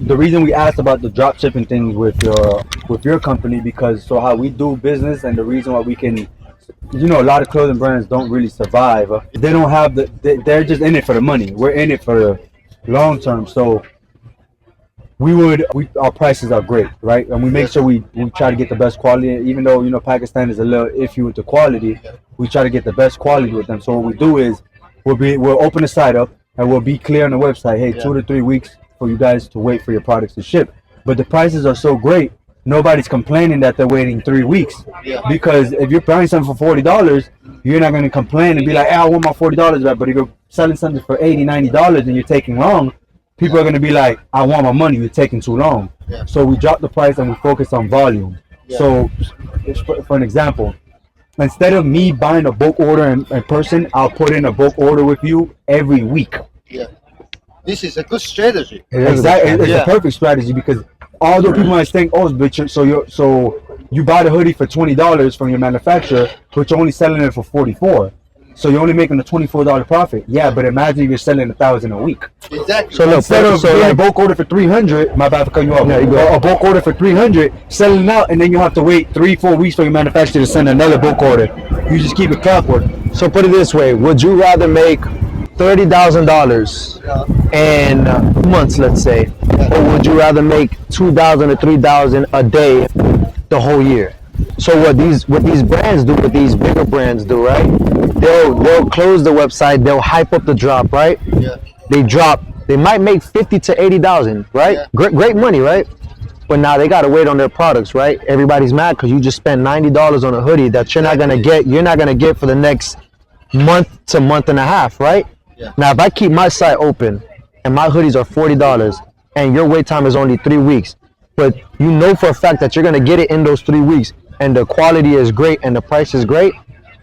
the reason we asked about the drop shipping things with your company, because so how we do business and the reason why we can, a lot of clothing brands don't really survive. They don't have they're just in it for the money. We're in it for the long term. So our prices are great, right? And we make sure we try to get the best quality, even though, Pakistan is a little iffy with the quality. We try to get the best quality with them. So what we do is we'll open the site up and we'll be clear on the website, hey, 2 to 3 weeks for you guys to wait for your products to ship. But the prices are so great, nobody's complaining that they're waiting 3 weeks. Because if you're buying something for $40, you're not going to complain and be like, hey, I want my $40 back. But if you're selling something for $80, $90 and you're taking long, people are going to be like, I want my money, you're taking too long. So we drop the price and we focus on volume. So for an example, instead of me buying a bulk order in person, I'll put in a bulk order with you every week. This is a good strategy. Exactly. It's a perfect strategy, because although people might think, oh, but you buy the hoodie for $20 from your manufacturer, but you're only selling it for $44. So you're only making a $24 profit. Yeah, but imagine if you're selling 1,000 a week. Like So instead of getting a bulk order for 300, my bad for cutting you off. A bulk order for 300, selling out, and then you have to wait 3-4 weeks for your manufacturer to send another bulk order. You just keep it clockwork. So put it this way: would you rather make $30,000 in months, let's say, or would you rather make $2,000 or $3,000 a day the whole year? So what these brands do, what these bigger brands do, right? They'll close the website, they'll hype up the drop, right? They might make 50 to 80,000, right? Great money, right? But now they gotta wait on their products, right? Everybody's mad because you just spent $90 on a hoodie that you're not gonna get for the next month to month and a half, right? Now if I keep my site open and my hoodies are $40 and your wait time is only 3 weeks, but you know for a fact that you're gonna get it in those 3 weeks and the quality is great and the price is great,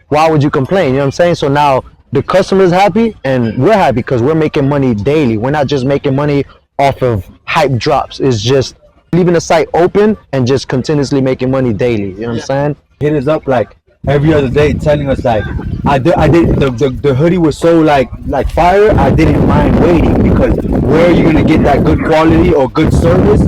why would you complain? You know what I'm saying? So now the customer's happy and we're happy because we're making money daily. We're not just making money off of hype drops. It's just leaving the site open and just continuously making money daily. You know what I'm saying? Hit us up like every other day telling us like, the hoodie was so like fire, I didn't mind waiting, because where are you gonna get that good quality or good service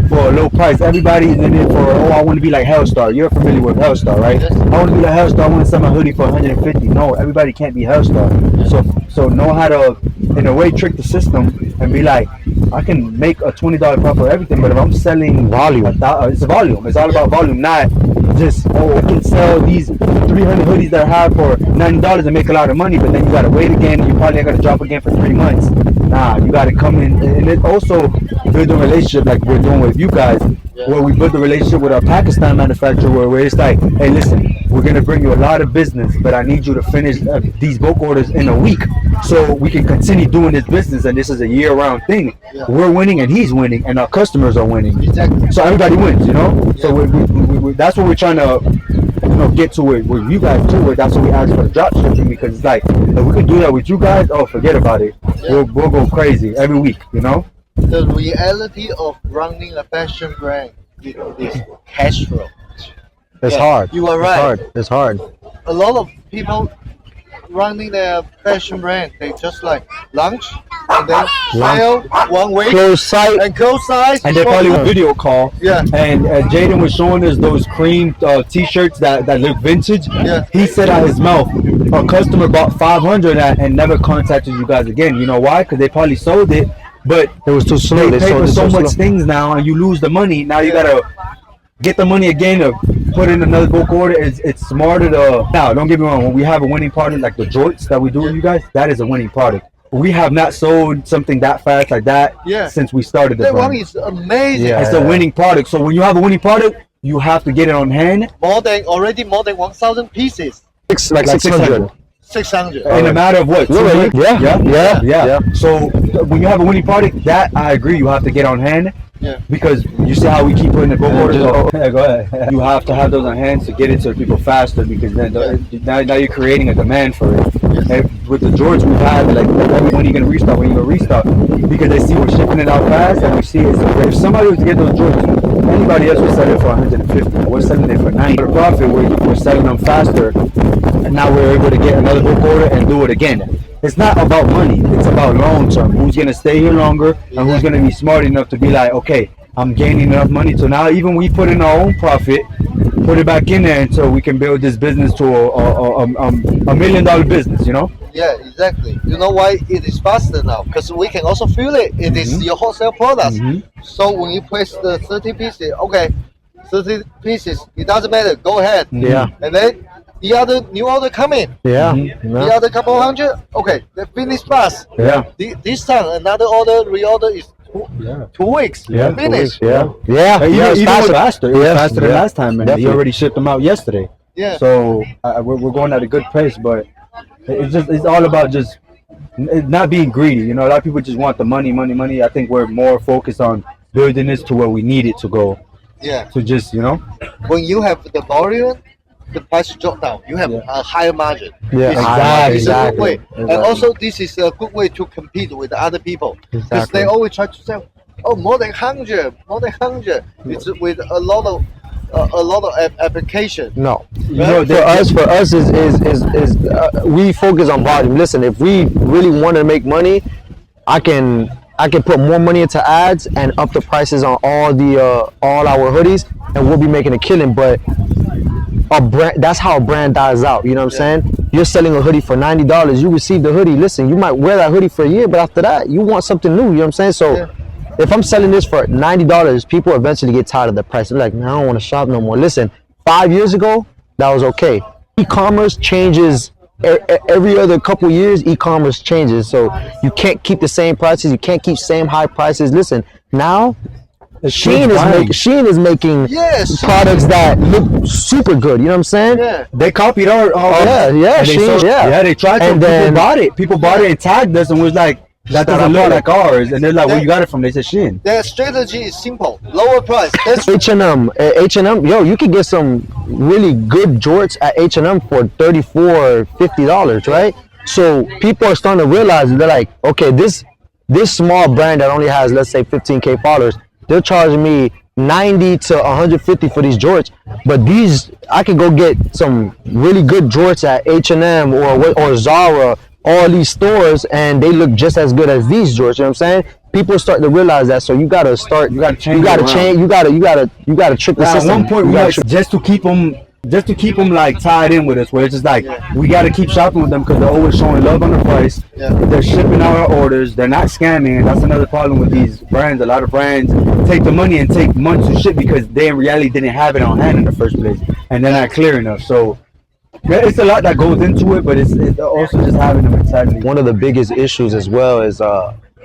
for a low price? Everybody's in it for, I want to be like Hellstar. You're familiar with Hellstar, right? I want to be like Hellstar. I want to sell my hoodie for 150. No, everybody can't be Hellstar. So know how to, in a way, trick the system and be like, I can make a $20 profit for everything, but if I'm selling volume, it's a volume. It's all about volume, not just, I can sell these 300 hoodies that I have for $90 and make a lot of money, but then you gotta wait again, and you probably gotta drop again for 3 months. Nah, you gotta come in, and it also build a relationship like we're doing with you guys, where we build a relationship with our Pakistan manufacturer, where it's like, hey, listen, we're gonna bring you a lot of business, but I need you to finish these bulk orders in a week, so we can continue doing this business, and this is a year-round thing. We're winning, and he's winning, and our customers are winning. So everybody wins, So we that's what we're trying to, get to it with you guys too. That's what we ask for the drop shipping, because it's like, if we could do that with you guys, oh, forget about it. We'll go crazy every week, The reality of running a fashion brand is cash flow. It's hard. You are right. It's hard. A lot of people running their fashion brand, they just like launch and then sell 1 week, close site, and close site, and they probably a video call. And Jaden was showing us those cream t-shirts that look vintage. He said out his mouth, a customer bought 500 and never contacted you guys again. You know why? Because they probably sold it, but it was too slow. They pay for so much things now, and you lose the money. Now you gotta get the money again to put in another bulk order. It's smarter to, now don't get me wrong, when we have a winning product like the jorts that we do with you guys, that is a winning product. We have not sold something that fast like that since we started the that brand. one is amazing. It's a winning product. So when you have a winning product, you have to get it on hand. More than 1,000 pieces. Like 600. 600. In a matter of what? 2 weeks? Yeah. So when you have a winning product, that I agree, you have to get on hand. Because you see how we keep putting the bulk orders. Go ahead. You have to have those on hand to get it to people faster, because then now you're creating a demand for it. And with the Jorts, we've had like, when are you gonna restock? When are you gonna restock? Because they see we're shipping it out fast, and we see it. So if somebody was to get those Jorts, anybody else would sell it for 150. We're selling it for 90. For profit, we're selling them faster, and now we're able to get another bulk order and do it again. it's not about money. It's about long term. Who's gonna stay here longer, and who's gonna be smart enough to be like, okay, I'm gaining enough money. So now even we put in our own profit, put it back in there until we can build this business to a $1 million business. You know? Yeah, exactly. You know why it is faster now? Because we can also feel it. It is your wholesale products. So when you place the 30 pieces, okay, 30 pieces, it doesn't matter. Go ahead. Yeah. And then the other new order come in. Yeah. The other couple hundred, okay, they finish fast. Yeah. This time another order, reorder is 2 weeks. Yeah. Finish. Yeah. Yeah. Even, Yeah. even faster. It was faster than last time, and he Definitely. already shipped them out yesterday. Yeah. So we're going at a good pace, but it's all about just not being greedy. You know, a lot of people just want the money. I think we're more focused on building this to where we need it to go. Yeah. To just, you know. When you have the volume, the price drop down. You have a higher margin. Yeah, It's a good exactly. way. And also, this is a good way to compete with other people. Because Exactly. they always try to sell, more than 100. It's with a lot of application. No, You know, for us is we focus on volume. Listen, if we really want to make money, I can put more money into ads and up the prices on all our hoodies, and we'll be making a killing. But a brand, that's how a brand dies out. You know what I'm saying? You're selling a hoodie for $90. You receive the hoodie. Listen, you might wear that hoodie for a year, but after that, you want something new. You know what I'm saying? So. If I'm selling this for $90, people eventually get tired of the price. They're like, man, I don't want to shop no more. Listen, 5 years ago, that was okay. E-commerce changes every other couple years. E-commerce changes, so you can't keep the same prices. You can't keep same high prices. Listen, now Shein is making products that look super good. You know what I'm saying? Yeah. They copied our Shein, they tried to. And then people bought it and tagged us and was like, that doesn't look like ours. And they're like, where you got it from? They said Shein. Their strategy is simple: lower price. That's H&M, yo, you could get some really good jorts at H&M for $34, $50, right? So people are starting to realize, they're like, okay, this small brand that only has, let's say, 15K followers, they're charging me 90 to 150 for these jorts, but these I could go get some really good jorts at H&M or Zara, all these stores, and they look just as good as these jorts. You know what I'm saying? People start to realize that, so you gotta start. You gotta change. You gotta trick the system. At one point, we had just to keep them like tied in with us, where it's just like we gotta keep shopping with them because they're always showing love on the price. They're shipping out our orders. They're not scamming, and that's another problem with these brands. A lot of brands take the money and take months to ship because they in reality didn't have it on hand in the first place, and they're not clear enough. So. Yeah, it's a lot that goes into it, but it's also just having the mentality. One of the biggest issues as well is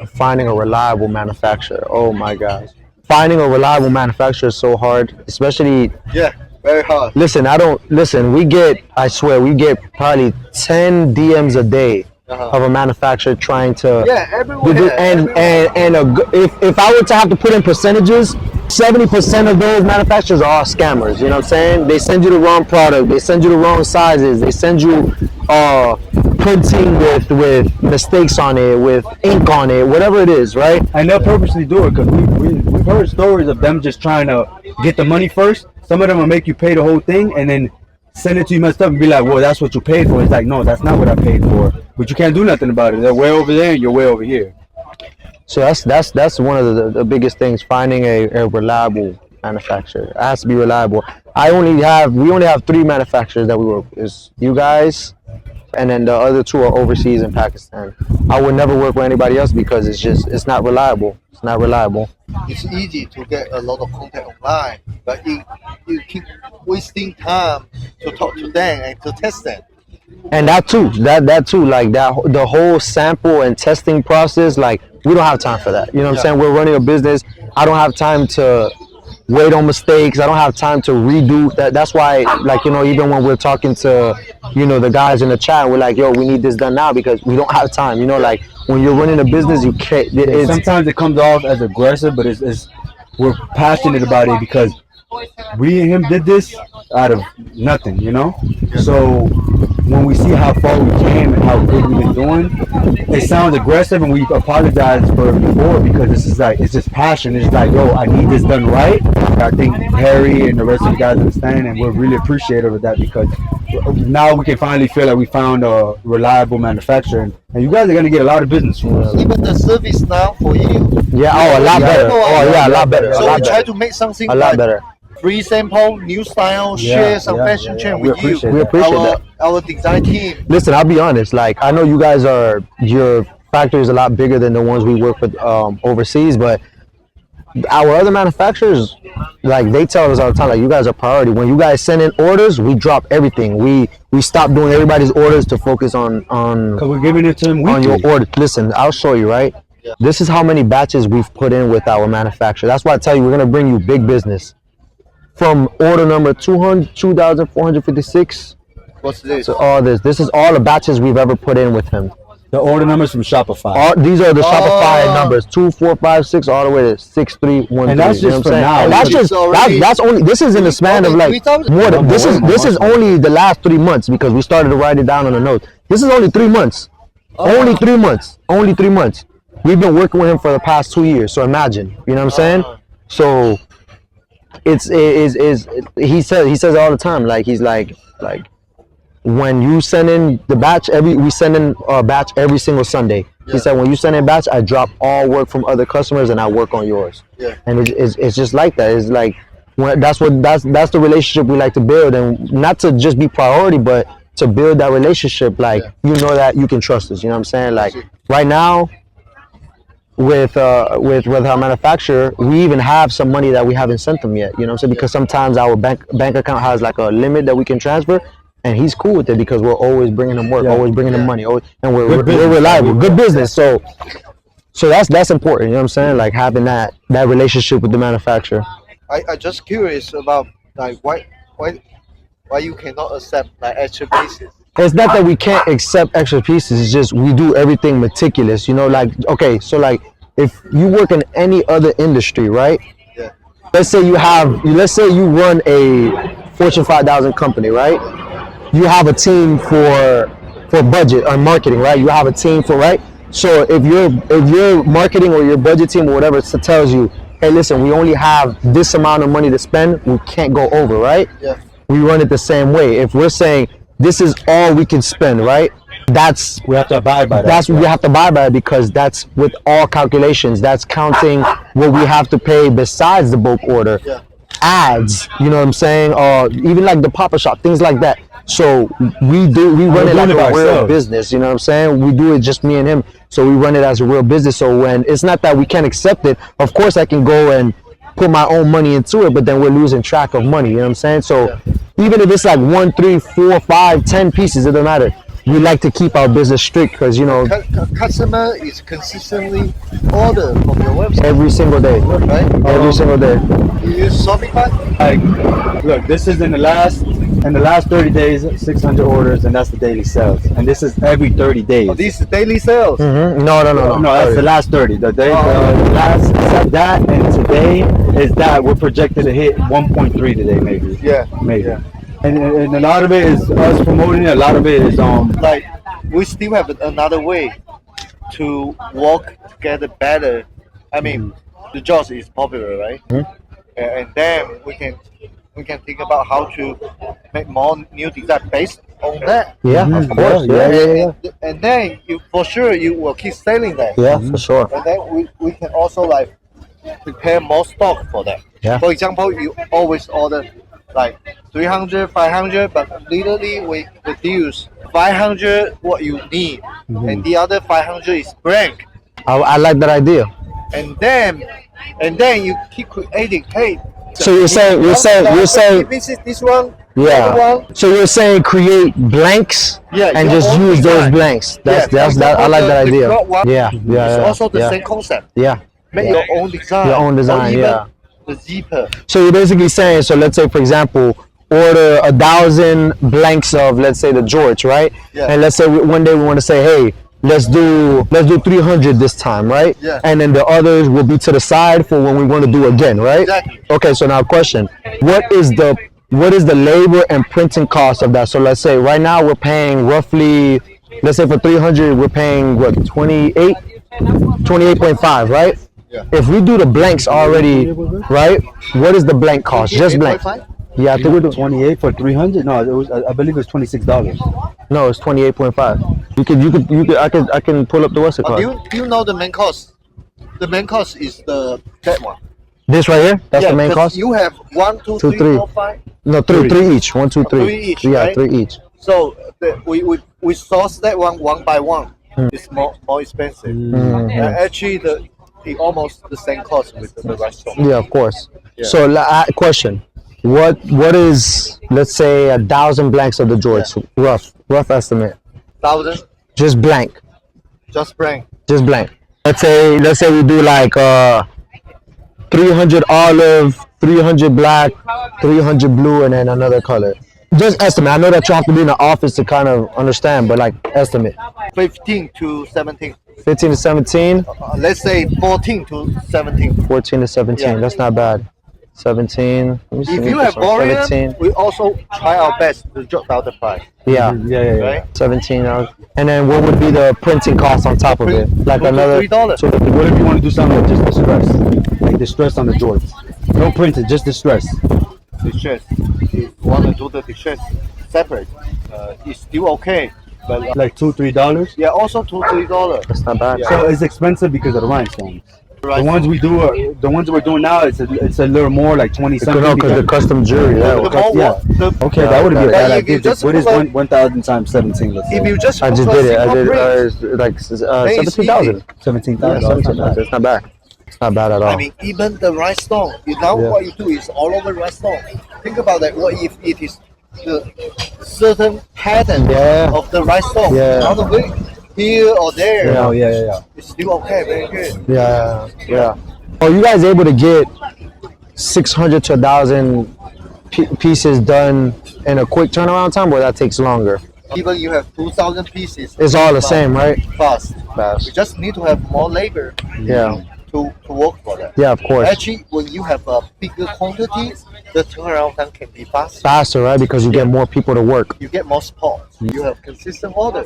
finding a reliable manufacturer. Oh my gosh, finding a reliable manufacturer is so hard, especially. Yeah, very hard. Listen, I swear, we get probably 10 DMs a day of a manufacturer trying to. Yeah, everywhere. If I were to have to put in percentages, 70% of those manufacturers are all scammers. You know what I'm saying? They send you the wrong product. They send you the wrong sizes. They send you printing with mistakes on it, with ink on it, whatever it is, right? And they'll purposely do it because we've heard stories of them just trying to get the money first. Some of them will make you pay the whole thing and then send it to you messed up and be like, well, that's what you paid for. It's like, no, that's not what I paid for. But you can't do nothing about it. They're way over there and you're way over here. So that's one of the biggest things, finding a reliable manufacturer. It has to be reliable. We only have 3 manufacturers that we work with. It's you guys, and then the other 2 are overseas in Pakistan. I would never work with anybody else because it's not reliable. It's not reliable. It's easy to get a lot of content online, but you keep wasting time to talk to them and to test them. And that too, like the whole sample and testing process, like we don't have time for that. You know what I'm saying? We're running a business. I don't have time to wait on mistakes. I don't have time to redo that. That's why, like, you know, even when we're talking to, you know, the guys in the chat, we're like, yo, we need this done now because we don't have time. You know, like when you're running a business, you can't. Sometimes it comes off as aggressive, but we're passionate about it because we and him did this out of nothing, you know. So when we see how far we came and how good we've been doing, it sounds aggressive, and we apologize for it before because this is like it's just passion. It's like, yo, I need this done right. I think Harry and the rest of the guys understand, and we're really appreciative of that because now we can finally feel like we found a reliable manufacturer, and you guys are gonna get a lot of business from us. Even the service now for you. Yeah, oh, a lot better. Oh, yeah, a lot better. So we try to make something a lot better. Free sample, new style, share some fashion trend with you. We appreciate that. Our design team. Listen, I'll be honest. Like, I know you guys your factory is a lot bigger than the ones we work with overseas, but our other manufacturers, like, they tell us all the time, like, you guys are priority. When you guys send in orders, we drop everything. We stop doing everybody's orders to focus on because we're giving it to them on weekly. your order. Listen, I'll show you, right? Yeah. This is how many batches we've put in with our manufacturer. That's why I tell you, we're gonna bring you big business. From order number 2,456 What's this? to all this. This is all the batches we've ever put in with him. The order numbers from Shopify. These are the Shopify numbers: 2,456 all the way to 6,313. And that's just for now. And that's only. This is in the span of like more than this is only the last 3 months because we started to write it down on the notes. This is only 3 months. Only 3 months. Only 3 months. We've been working with him for the past 2 years. So imagine, you know what I'm saying? So he says it all the time. Like he's like when you send in the batch we send in a batch every single Sunday. He said when you send in batch, I drop all work from other customers and I work on yours. Yeah. And it's just like that. It's like that's the relationship we like to build, and not to just be priority, but to build that relationship. Like you know that you can trust us. You know what I'm saying? Like right now. With our manufacturer, we even have some money that we haven't sent them yet. You know what I'm saying? Because sometimes our bank account has like a limit that we can transfer, and he's cool with it because we're always bringing him work, always bringing him money, and we're reliable, good business. So that's important. You know what I'm saying? Like having that relationship with the manufacturer. I just curious about like why you cannot accept like extra pieces. It's not that we can't accept extra pieces. It's just we do everything meticulous. You know, like okay, so like if you work in any other industry, right? Yeah. Let's say you run a Fortune 5,000 company, right? You have a team for budget or marketing, right? You have a team for right. So if your marketing or your budget team or whatever tells you, hey, listen, we only have this amount of money to spend, we can't go over, right? Yeah. We run it the same way. If we're saying this is all we can spend, right? We have to abide by that. That's we have to abide by it because that's with all calculations. That's counting what we have to pay besides the bulk order. Yeah. Ads, you know what I'm saying? Or even like the pop-up shop, things like that. So we run it like a real business, you know what I'm saying? We do it just me and him. So we run it as a real business. So when it's not that we can't accept it, of course I can go and put my own money into it, but then we're losing track of money, you know what I'm saying? So even if it's like 1, 3, 4, 5, 10 pieces, it doesn't matter. We like to keep our business strict because, you know, Customer is consistently order from your website every single day, right? every single day. You use Shopify? Like, look, this is in the last 30 days, 600 orders, and that's the daily sales. And this is every 30 days. Oh, these are daily sales. Mm-hmm. No, that's the last 30. The last that and today is that we're projected to hit 1.3 today, maybe. Yeah. Maybe. Yeah. And a lot of it is us promoting it. A lot of it is like we still have another way to work together better. I mean, the Jaws is popular, right? And then we can think about how to make more new design based on that. Yeah, of course. Yeah. And then you for sure you will keep selling that. Yeah, for sure. And then we can also like prepare more stock for that. Yeah. For example, you always order like 300, 500, but literally we reduce 500 what you need, and the other 500 is blank. I like that idea. And then you keep creating. Hey. So you're saying this is this one. Yeah. One. So you're saying create blanks and just use those blanks. That's I like that idea. Yeah. It's also the same concept. Yeah. Make your own design. Your own design. Or even Yeah. the zipper. So you're basically saying, so let's say for example, order 1,000 blanks of, let's say, the George, right? Yeah. And let's say one day we want to say, hey, let's do 300 this time, right? Yeah. And then the others will be to the side for when we want to do again, right? Exactly. Okay, so now question, what is the what is the labor and printing cost of that? So let's say right now we're paying roughly, let's say for 300 we're paying what, 28.5, right? Yeah. If we do the blanks already, right? What is the blank cost? Just blank. 8.5? Yeah, I think we're doing 28 for 300. No, it was. I believe it was $26. no, it's 28.5. You could. I can pull up the what's it Do called? you know the main cost? The main cost is that one. This right here. That's the main 'cause cost. You have 1, 2, Two, 3, three. 4, 5. No, three each. 1, 2, 3. Three each, Yeah, right? 3 each. So we source that one by one. It's more expensive. Actually, the almost the same cost with the restaurant. Yeah, of course. Yeah. So, question: what is, let's say, 1,000 blanks of the Jorts? Rough estimate. 1,000, Just blank. just blank. Just blank. Let's say we do like 300 olive, 300 black, 300 blue, and then another color. Just estimate. I know that you have to be in the office to kind of understand, but like estimate. 15 to 17. 15 to 17, Let's say 14 to 17. 14 to 17. Yeah. That's not bad. 17. Let me see, If you this have one. volume, 17. we also try our best to drop down the price. Yeah. Yeah. Right? 17 hours. And then what would be the printing cost on top of it? Like $2 to another $3. so What if you want to do something with just the stress? Like the stress on the Jordans. No printing, just the stress. Distress. If you want to do the distress separate, it's still okay. But Like $2-3. yeah, also $2-3. that's not bad. So it's expensive because of the rhinestones. Right. The ones we're doing now, it's a little more like 20 something. No, because the custom jewelry. The Yeah. more yeah. the- Okay, that would be a But bad if you idea. just What is put like- 1,000 times 17? Let's say. If you just I just put a did it. I single did print, like Then it's 17,000. easy. 17,000. Yeah, 17,000. It's not bad. It's not bad at all. I mean, even the rhinestone. Now Yeah. what you do is all over rhinestone. Think about that. What if it is the certain pattern Yeah. of the rhinestone? Yeah. Out of it, here or there. Oh, yeah. It's still okay. Very good. Yeah. Are you guys able to get 600 to 1,000 pieces done in a quick turnaround time, or that takes longer? Even you have 2,000 pieces. It's all the same, right? Fast. We just need to have more labor Yeah. to work for that. Yeah, of course. Actually, when you have a bigger quantity, the turnaround time can be faster. Faster, right? Because you get more people to work. You get more support. You have consistent order.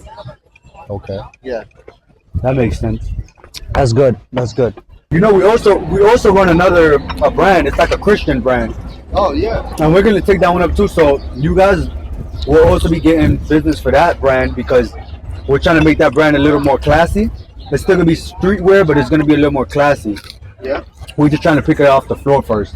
Okay. Yeah. That makes sense. That's good. You know, we also run another brand. It's like a Christian brand, Oh yeah. and we're gonna take that one up too. So you guys will also be getting business for that brand because we're trying to make that brand a little more classy. It's still gonna be streetwear, but it's gonna be a little more classy. Yeah. We're just trying to pick it off the floor first.